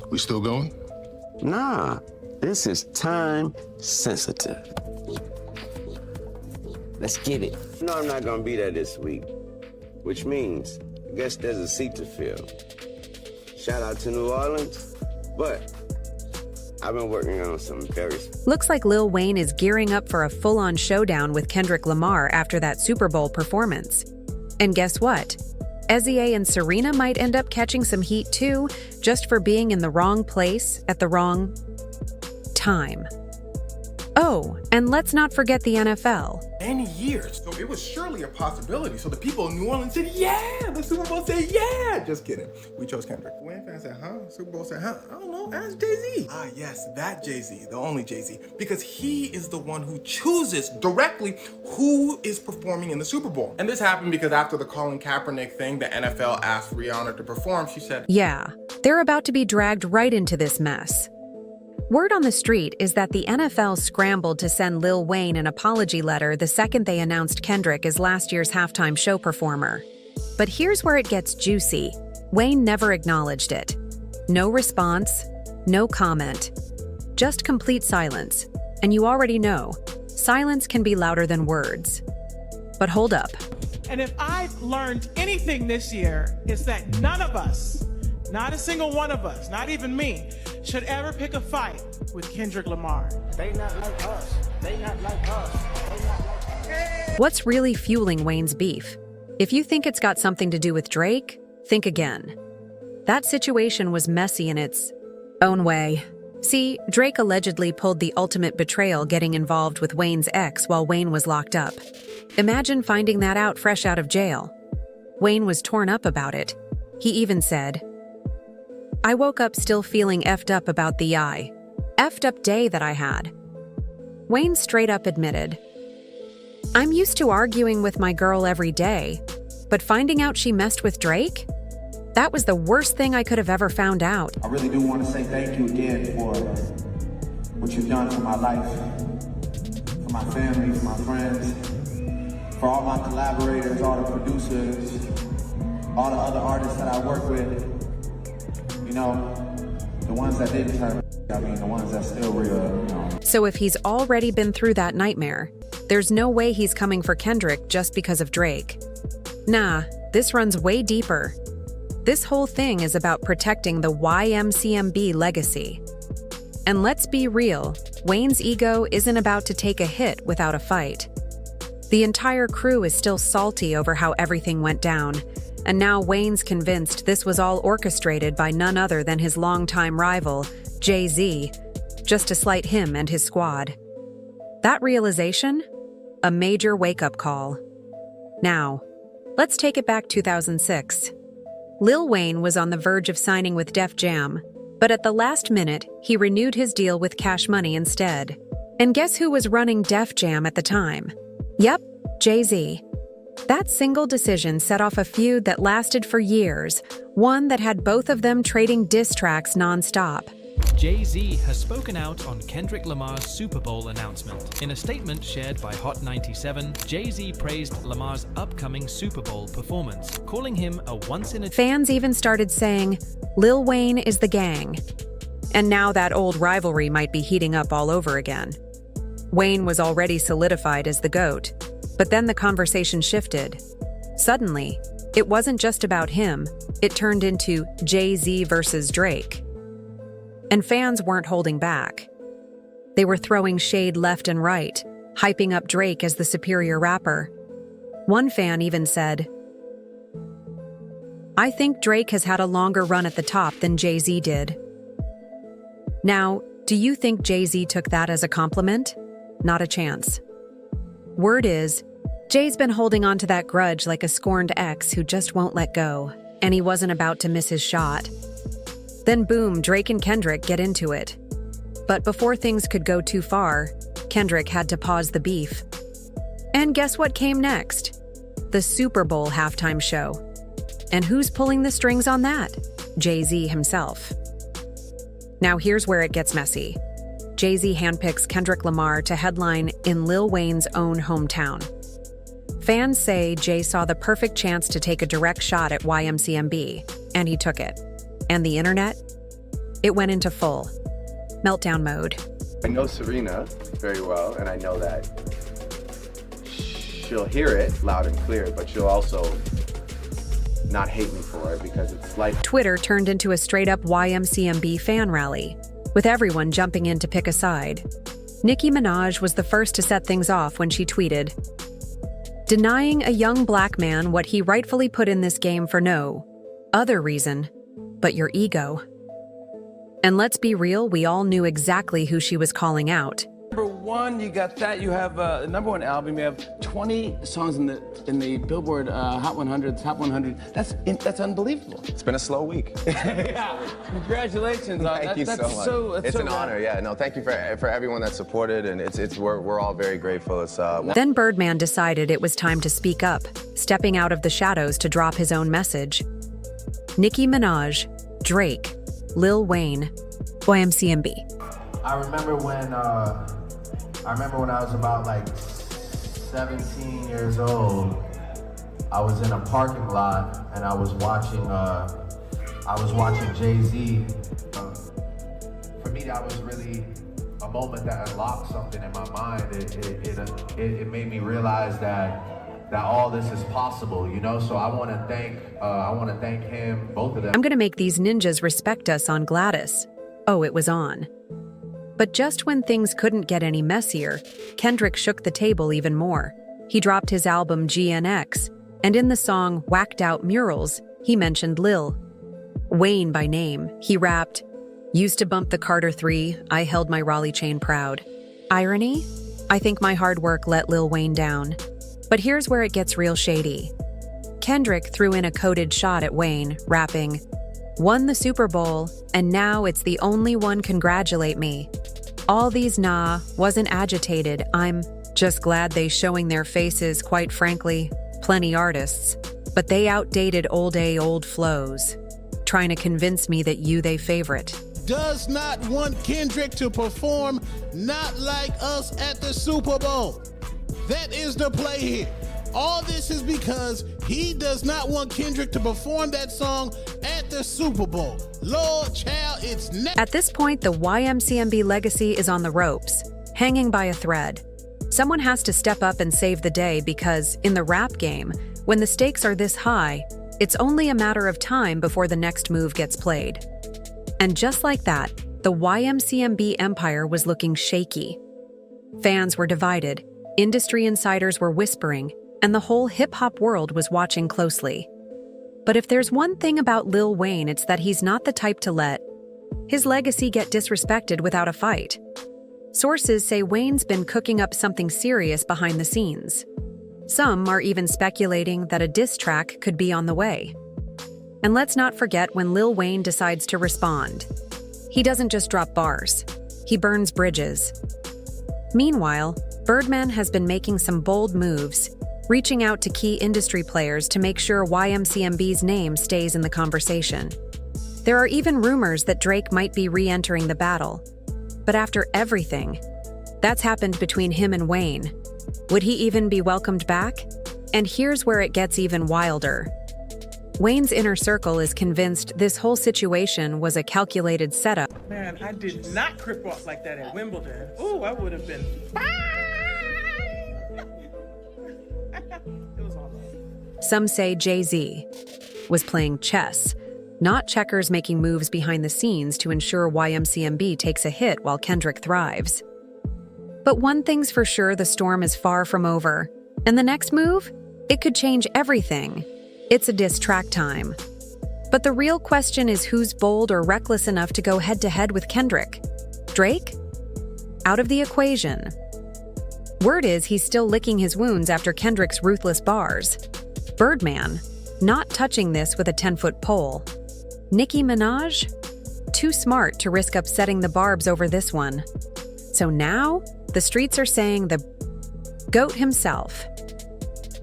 We still going? Nah, this is time sensitive. Let's get it. No, I'm not gonna be there this week, which means I guess there's a seat to fill. Shout out to New Orleans, but I've been working on some very... Looks like Lil Wayne is gearing up for a full-on showdown with Kendrick Lamar after that Super Bowl performance. And guess what? SZA and Serena might end up catching some heat too, just for being in the wrong place at the wrong time. Oh, and let's not forget the NFL. Many years, so it was surely a possibility. So the people in New Orleans said, yeah, the Super Bowl said, yeah. Just kidding. We chose Kendrick. Wayne fans said, huh? Super Bowl said, huh? I don't know, ask Jay-Z. Ah, yes, that Jay-Z, the only Jay-Z, because he is the one who chooses directly who is performing in the Super Bowl. And this happened because after the Colin Kaepernick thing, the NFL asked Rihanna to perform. She said, yeah, they're about to be dragged right into this mess. Word on the street is that the NFL scrambled to send Lil Wayne an apology letter the second they announced Kendrick as last year's halftime show performer. But here's where it gets juicy. Wayne never acknowledged it. No response, no comment. Just complete silence. And you already know, silence can be louder than words. But hold up. And if I've learned anything this year, it's that none of us, not a single one of us, not even me, should ever pick a fight with Kendrick Lamar. They not like us. They not like us. They not like us. What's really fueling Wayne's beef? If you think it's got something to do with Drake, think again. That situation was messy in its own way. See, Drake allegedly pulled the ultimate betrayal getting involved with Wayne's ex while Wayne was locked up. Imagine finding that out fresh out of jail. Wayne was torn up about it. He even said, I woke up still feeling effed up about the effed up day that I had. Wayne straight up admitted, I'm used to arguing with my girl every day, but finding out she messed with Drake? That was the worst thing I could have ever found out. I really do want to say thank you again for what you've done for my life, for my family, for my friends, for all my collaborators, all the producers, all the other artists that I work with. You know, the ones that didn't turn, the ones that still real, So if he's already been through that nightmare, there's no way he's coming for Kendrick just because of Drake. Nah, this runs way deeper. This whole thing is about protecting the YMCMB legacy. And let's be real, Wayne's ego isn't about to take a hit without a fight. The entire crew is still salty over how everything went down, and now Wayne's convinced this was all orchestrated by none other than his longtime rival, Jay-Z, just to slight him and his squad. That realization? A major wake-up call. Now, let's take it back 2006. Lil Wayne was on the verge of signing with Def Jam, but at the last minute, he renewed his deal with Cash Money instead. And guess who was running Def Jam at the time? Yep, Jay-Z. That single decision set off a feud that lasted for years, one that had both of them trading diss tracks non-stop. Jay-Z has spoken out on Kendrick Lamar's Super Bowl announcement. In a statement shared by Hot 97, Jay-Z praised Lamar's upcoming Super Bowl performance, calling him a once-in-a... Fans even started saying, Lil Wayne is the gang. And now that old rivalry might be heating up all over again. Wayne was already solidified as the GOAT, but then the conversation shifted. Suddenly, it wasn't just about him, it turned into Jay-Z versus Drake. And fans weren't holding back. They were throwing shade left and right, hyping up Drake as the superior rapper. One fan even said, I think Drake has had a longer run at the top than Jay-Z did. Now, do you think Jay-Z took that as a compliment? Not a chance. Word is, Jay's been holding on to that grudge like a scorned ex who just won't let go, and he wasn't about to miss his shot. Then boom, Drake and Kendrick get into it. But before things could go too far, Kendrick had to pause the beef. And guess what came next? The Super Bowl halftime show. And who's pulling the strings on that? Jay-Z himself. Now here's where it gets messy. Jay-Z handpicks Kendrick Lamar to headline in Lil Wayne's own hometown. Fans say Jay saw the perfect chance to take a direct shot at YMCMB, and he took it. And the internet? it went into full meltdown mode. I know Serena very well, and I know that she'll hear it loud and clear, but she'll also not hate me for it because it's like... Twitter turned into a straight-up YMCMB fan rally, with everyone jumping in to pick a side. Nicki Minaj was the first to set things off when she tweeted, "Denying a young black man what he rightfully put in this game for no other reason but your ego." And let's be real, we all knew exactly who she was calling out. Number one, you got that. You have the number one album. You have 20 songs in the Billboard Hot 100, Top 100. That's unbelievable. It's been a slow week. Yeah. Congratulations. Thank you so much. It's an honor. Yeah. No, thank you for everyone that supported, and we're all very grateful. It's Then Birdman decided it was time to speak up, stepping out of the shadows to drop his own message. Nicki Minaj, Drake, Lil Wayne, YMCMB. I remember when I was about like 17 years old. I was in a parking lot and I was watching Jay-Z. For me, that was really a moment that unlocked something in my mind. It made me realize that all this is possible, you know. So I want to thank him, both of them. I'm gonna make these ninjas respect us on Gladys. Oh, it was on. But just when things couldn't get any messier, Kendrick shook the table even more. He dropped his album GNX, and in the song Whacked Out Murals, he mentioned Lil Wayne by name. He rapped, "Used to bump the Carter 3, I held my Raleigh chain proud." Irony? I think my hard work let Lil Wayne down. But here's where it gets real shady. Kendrick threw in a coded shot at Wayne, rapping, "Won the Super Bowl, and now it's the only one congratulate me. All these wasn't agitated, I'm just glad they showing their faces, quite frankly, plenty artists. But they outdated old flows, trying to convince me that they favorite." Does not want Kendrick to perform not like us at the Super Bowl. That is the play here. All this is because he does not want Kendrick to perform that song at the Super Bowl. Lord, child, it's next. At this point, the YMCMB legacy is on the ropes, hanging by a thread. Someone has to step up and save the day because, in the rap game, when the stakes are this high, it's only a matter of time before the next move gets played. And just like that, the YMCMB empire was looking shaky. Fans were divided, industry insiders were whispering, and the whole hip-hop world was watching closely. But if there's one thing about Lil Wayne, it's that he's not the type to let his legacy get disrespected without a fight. Sources say Wayne's been cooking up something serious behind the scenes. Some are even speculating that a diss track could be on the way. And let's not forget when Lil Wayne decides to respond. He doesn't just drop bars, he burns bridges. Meanwhile, Birdman has been making some bold moves, reaching out to key industry players to make sure YMCMB's name stays in the conversation. There are even rumors that Drake might be re-entering the battle. But after everything that's happened between him and Wayne, would he even be welcomed back? And here's where it gets even wilder. Wayne's inner circle is convinced this whole situation was a calculated setup. Man, I did not crip walk like that at Wimbledon. Ooh, I would have been fine. It was all right. Some say Jay-Z was playing chess, not checkers, making moves behind the scenes to ensure YMCMB takes a hit while Kendrick thrives. But one thing's for sure, the storm is far from over. And the next move? It could change everything. It's a diss track time. But the real question is who's bold or reckless enough to go head-to-head with Kendrick? Drake? Out of the equation. Word is he's still licking his wounds after Kendrick's ruthless bars. Birdman? Not touching this with a 10-foot pole. Nicki Minaj? Too smart to risk upsetting the Barbs over this one. So now, the streets are saying the GOAT himself.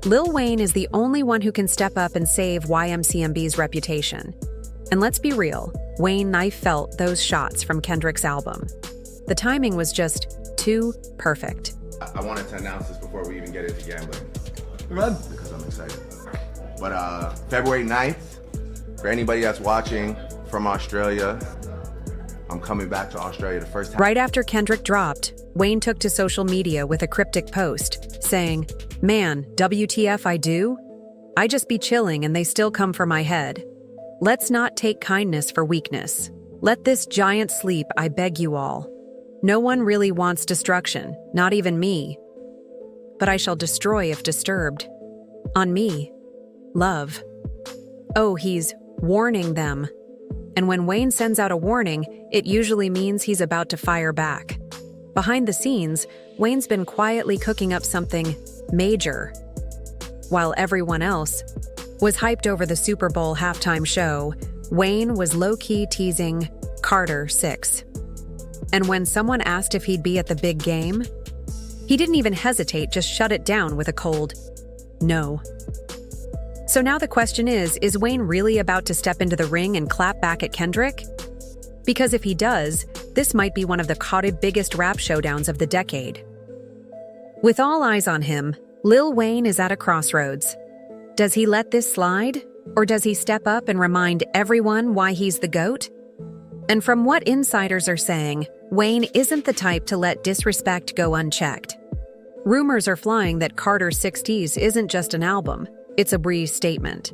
Lil Wayne is the only one who can step up and save YMCMB's reputation. And let's be real, Wayne knife felt those shots from Kendrick's album. The timing was just too perfect. I wanted to announce this before we even get into gambling. Because I'm excited. But February 9th, for anybody that's watching from Australia, I'm coming back to Australia the first time. Right after Kendrick dropped, Wayne took to social media with a cryptic post, saying, "Man, WTF I do? I just be chilling and they still come for my head. Let's not take kindness for weakness. Let this giant sleep, I beg you all. No one really wants destruction, not even me. But I shall destroy if disturbed. On me. Love." Oh, he's warning them. And when Wayne sends out a warning, it usually means he's about to fire back. Behind the scenes, Wayne's been quietly cooking up something major. While everyone else was hyped over the Super Bowl halftime show, Wayne was low-key teasing Carter 6. And when someone asked if he'd be at the big game, he didn't even hesitate, just shut it down with a cold no. So now the question is Wayne really about to step into the ring and clap back at Kendrick? Because if he does, this might be one of the biggest rap showdowns of the decade. With all eyes on him, Lil Wayne is at a crossroads. Does he let this slide? Or does he step up and remind everyone why he's the GOAT? And from what insiders are saying, Wayne isn't the type to let disrespect go unchecked. Rumors are flying that Carter 60s isn't just an album, it's a breeze statement.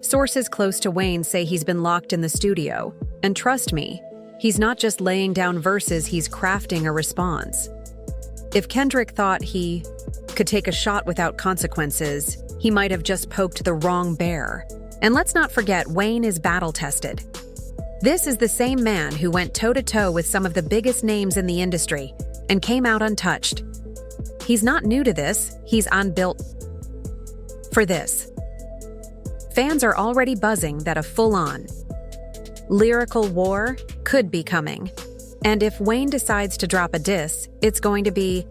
Sources close to Wayne say he's been locked in the studio, and trust me, he's not just laying down verses, he's crafting a response. If Kendrick thought he could take a shot without consequences, he might have just poked the wrong bear. And let's not forget, Wayne is battle-tested. This is the same man who went toe-to-toe with some of the biggest names in the industry and came out untouched. He's not new to this, he's unbuilt for this. Fans are already buzzing that a full-on lyrical war could be coming. And if Wayne decides to drop a diss, it's going to be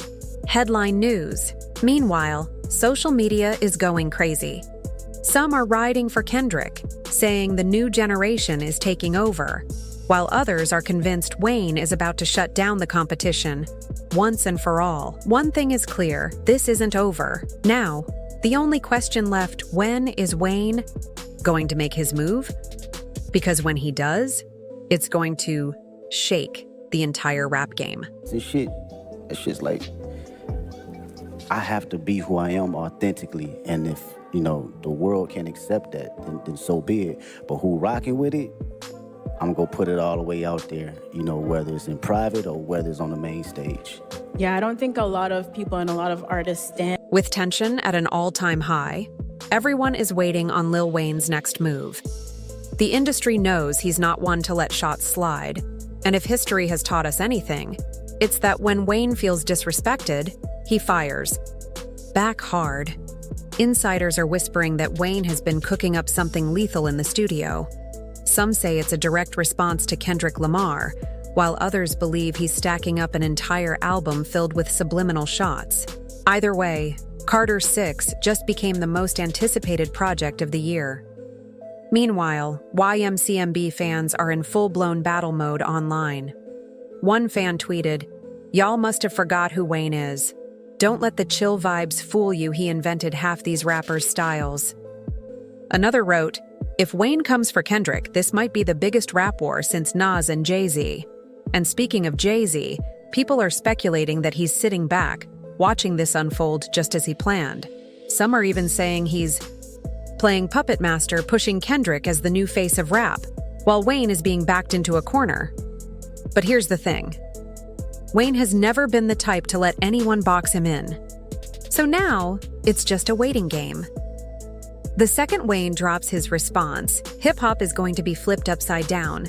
headline news. Meanwhile, social media is going crazy. Some are riding for Kendrick, saying the new generation is taking over, while others are convinced Wayne is about to shut down the competition once and for all. One thing is clear, this isn't over. Now, the only question left, when is Wayne going to make his move? Because when he does, it's going to shake the entire rap game. It's shit's like, I have to be who I am authentically, and if, the world can't accept that, then so be it. But who rocking with it, I'm gonna put it all the way out there, whether it's in private or whether it's on the main stage. Yeah, I don't think a lot of people and a lot of artists stand. With tension at an all-time high, everyone is waiting on Lil Wayne's next move. The industry knows he's not one to let shots slide, and if history has taught us anything, it's that when Wayne feels disrespected, he fires back hard. Insiders are whispering that Wayne has been cooking up something lethal in the studio. Some say it's a direct response to Kendrick Lamar, while others believe he's stacking up an entire album filled with subliminal shots. Either way, Carter 6 just became the most anticipated project of the year. Meanwhile, YMCMB fans are in full-blown battle mode online. One fan tweeted, "Y'all must have forgot who Wayne is. Don't let the chill vibes fool you, he invented half these rappers' styles." Another wrote, "If Wayne comes for Kendrick, this might be the biggest rap war since Nas and Jay-Z." And speaking of Jay-Z, people are speculating that he's sitting back, watching this unfold just as he planned. Some are even saying he's playing puppet master, pushing Kendrick as the new face of rap, while Wayne is being backed into a corner. But here's the thing. Wayne has never been the type to let anyone box him in. So now, it's just a waiting game. The second Wayne drops his response, hip-hop is going to be flipped upside down.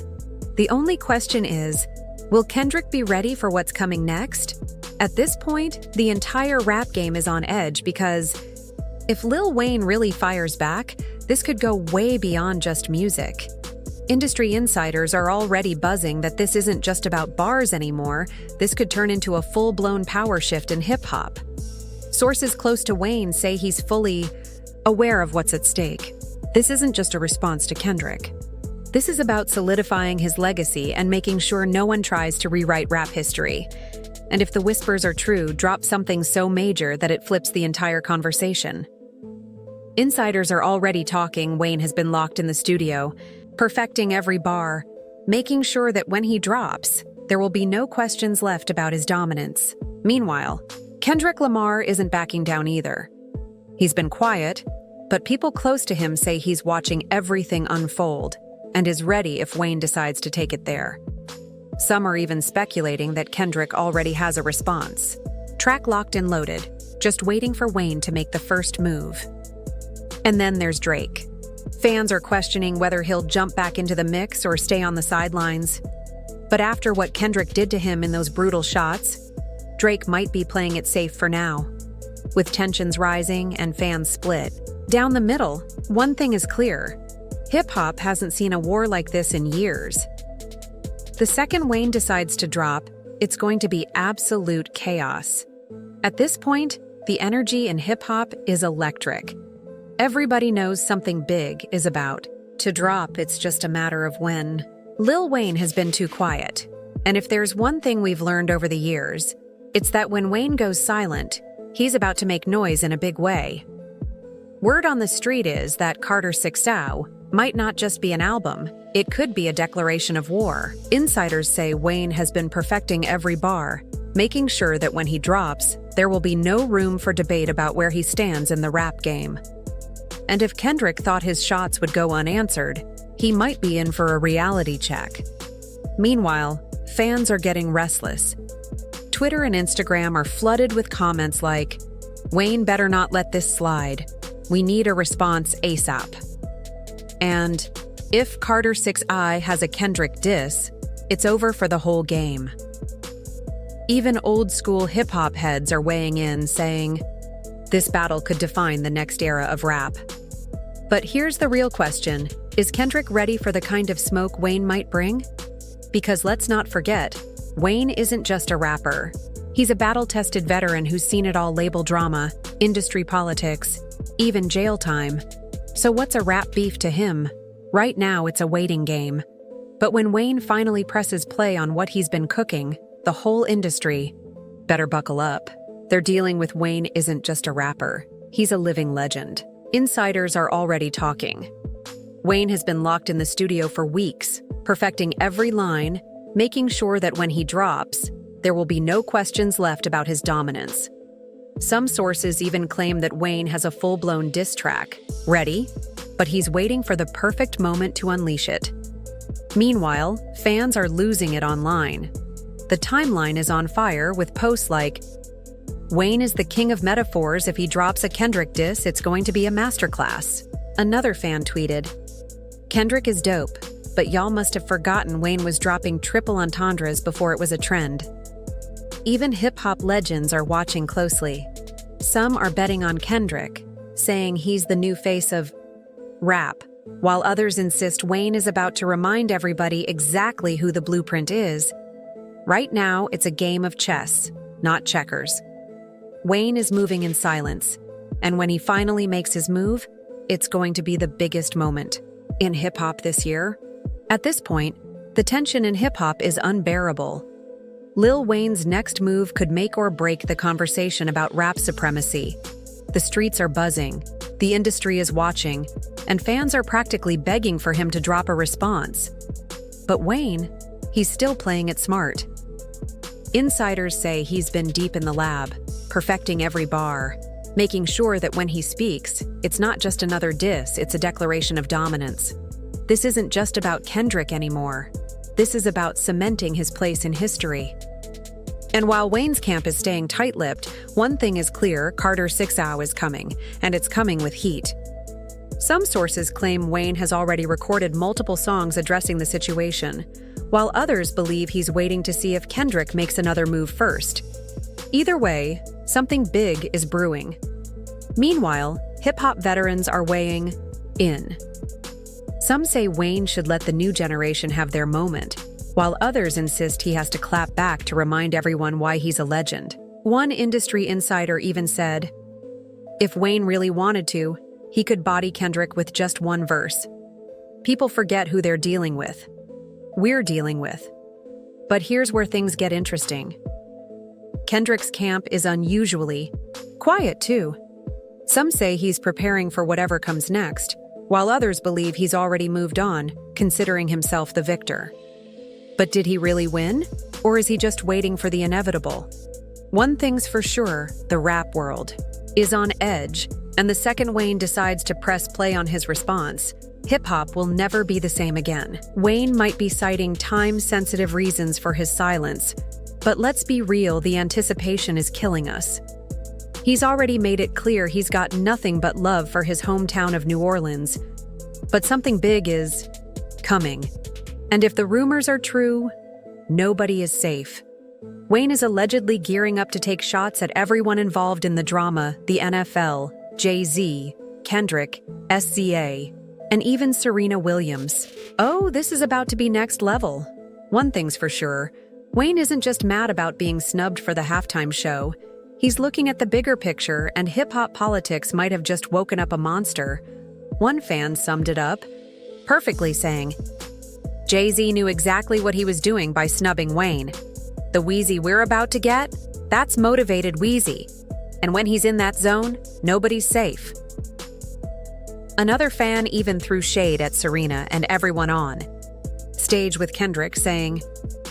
The only question is, will Kendrick be ready for what's coming next? At this point, the entire rap game is on edge because if Lil Wayne really fires back, this could go way beyond just music. Industry insiders are already buzzing that this isn't just about bars anymore, this could turn into a full-blown power shift in hip-hop. Sources close to Wayne say he's fully aware of what's at stake. This isn't just a response to Kendrick. This is about solidifying his legacy and making sure no one tries to rewrite rap history. And if the whispers are true, drop something so major that it flips the entire conversation. Insiders are already talking Wayne has been locked in the studio, perfecting every bar, making sure that when he drops, there will be no questions left about his dominance. Meanwhile, Kendrick Lamar isn't backing down either. He's been quiet, but people close to him say he's watching everything unfold and is ready if Wayne decides to take it there. Some are even speculating that Kendrick already has a response. Track locked and loaded, just waiting for Wayne to make the first move. And then there's Drake. Fans are questioning whether he'll jump back into the mix or stay on the sidelines. But after what Kendrick did to him in those brutal shots, Drake might be playing it safe for now. With tensions rising and fans split down the middle, one thing is clear. Hip-hop hasn't seen a war like this in years. The second Wayne decides to drop, it's going to be absolute chaos. At this point, the energy in hip-hop is electric. Everybody knows something big is about to drop, it's just a matter of when. Lil Wayne has been too quiet, and if there's one thing we've learned over the years, it's that when Wayne goes silent, he's about to make noise in a big way. Word on the street is that Carter 6 might not just be an album, it could be a declaration of war. Insiders say Wayne has been perfecting every bar, making sure that when he drops, there will be no room for debate about where he stands in the rap game. And if Kendrick thought his shots would go unanswered, he might be in for a reality check. Meanwhile, fans are getting restless. Twitter and Instagram are flooded with comments like, "Wayne better not let this slide. We need a response ASAP." And, "If Carter 6 has a Kendrick diss, it's over for the whole game." Even old-school hip-hop heads are weighing in, saying, this battle could define the next era of rap. But here's the real question. Is Kendrick ready for the kind of smoke Wayne might bring? Because let's not forget, Wayne isn't just a rapper. He's a battle-tested veteran who's seen it all: label drama, industry politics, even jail time. So what's a rap beef to him? Right now, it's a waiting game. But when Wayne finally presses play on what he's been cooking, the whole industry better buckle up. They're dealing with Wayne isn't just a rapper. He's a living legend. Insiders are already talking. Wayne has been locked in the studio for weeks, perfecting every line, making sure that when he drops, there will be no questions left about his dominance. Some sources even claim that Wayne has a full-blown diss track ready, but he's waiting for the perfect moment to unleash it. Meanwhile, fans are losing it online. The timeline is on fire with posts like, "Wayne is the king of metaphors. If he drops a Kendrick diss, it's going to be a masterclass." Another fan tweeted, "Kendrick is dope, but y'all must have forgotten Wayne was dropping triple entendres before it was a trend." Even hip-hop legends are watching closely. Some are betting on Kendrick, saying he's the new face of rap, while others insist Wayne is about to remind everybody exactly who the blueprint is. Right now, it's a game of chess, not checkers. Wayne is moving in silence, and when he finally makes his move, it's going to be the biggest moment in hip-hop this year. At this point, the tension in hip-hop is unbearable. Lil Wayne's next move could make or break the conversation about rap supremacy. The streets are buzzing, the industry is watching, and fans are practically begging for him to drop a response. But Wayne, he's still playing it smart. Insiders say he's been deep in the lab, perfecting every bar, making sure that when he speaks, it's not just another diss, it's a declaration of dominance. This isn't just about Kendrick anymore. This is about cementing his place in history. And while Wayne's camp is staying tight-lipped, one thing is clear: Carter 6 is coming, and it's coming with heat. Some sources claim Wayne has already recorded multiple songs addressing the situation, while others believe he's waiting to see if Kendrick makes another move first. Either way, something big is brewing. Meanwhile, hip-hop veterans are weighing in. Some say Wayne should let the new generation have their moment, while others insist he has to clap back to remind everyone why he's a legend. One industry insider even said, if Wayne really wanted to, he could body Kendrick with just one verse. People forget who they're dealing with. We're dealing with. But here's where things get interesting. Kendrick's camp is unusually quiet, too. Some say he's preparing for whatever comes next, while others believe he's already moved on, considering himself the victor. But did he really win? Or is he just waiting for the inevitable? One thing's for sure, the rap world is on edge, and the second Wayne decides to press play on his response, hip-hop will never be the same again. Wayne might be citing time-sensitive reasons for his silence, but let's be real, the anticipation is killing us. He's already made it clear he's got nothing but love for his hometown of New Orleans, but something big is coming. And if the rumors are true, nobody is safe. Wayne is allegedly gearing up to take shots at everyone involved in the drama, the NFL, Jay-Z, Kendrick, SZA, and even Serena Williams. Oh, this is about to be next level. One thing's for sure, Wayne isn't just mad about being snubbed for the halftime show. He's looking at the bigger picture, and hip-hop politics might have just woken up a monster. One fan summed it up perfectly, saying, Jay-Z knew exactly what he was doing by snubbing Wayne. The Wheezy we're about to get, that's motivated Wheezy. And when he's in that zone, nobody's safe. Another fan even threw shade at Serena and everyone on stage with Kendrick, saying,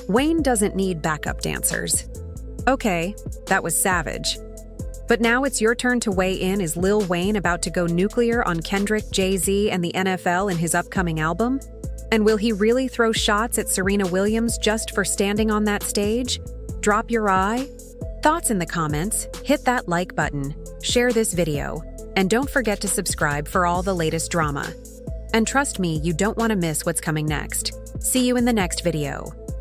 Wayne doesn't need backup dancers. Okay, that was savage. But now it's your turn to weigh in. Is Lil Wayne about to go nuclear on Kendrick, Jay-Z, and the NFL in his upcoming album? And will he really throw shots at Serena Williams just for standing on that stage? Drop your eye? Thoughts in the comments, hit that like button, share this video, and don't forget to subscribe for all the latest drama. And trust me, you don't want to miss what's coming next. See you in the next video.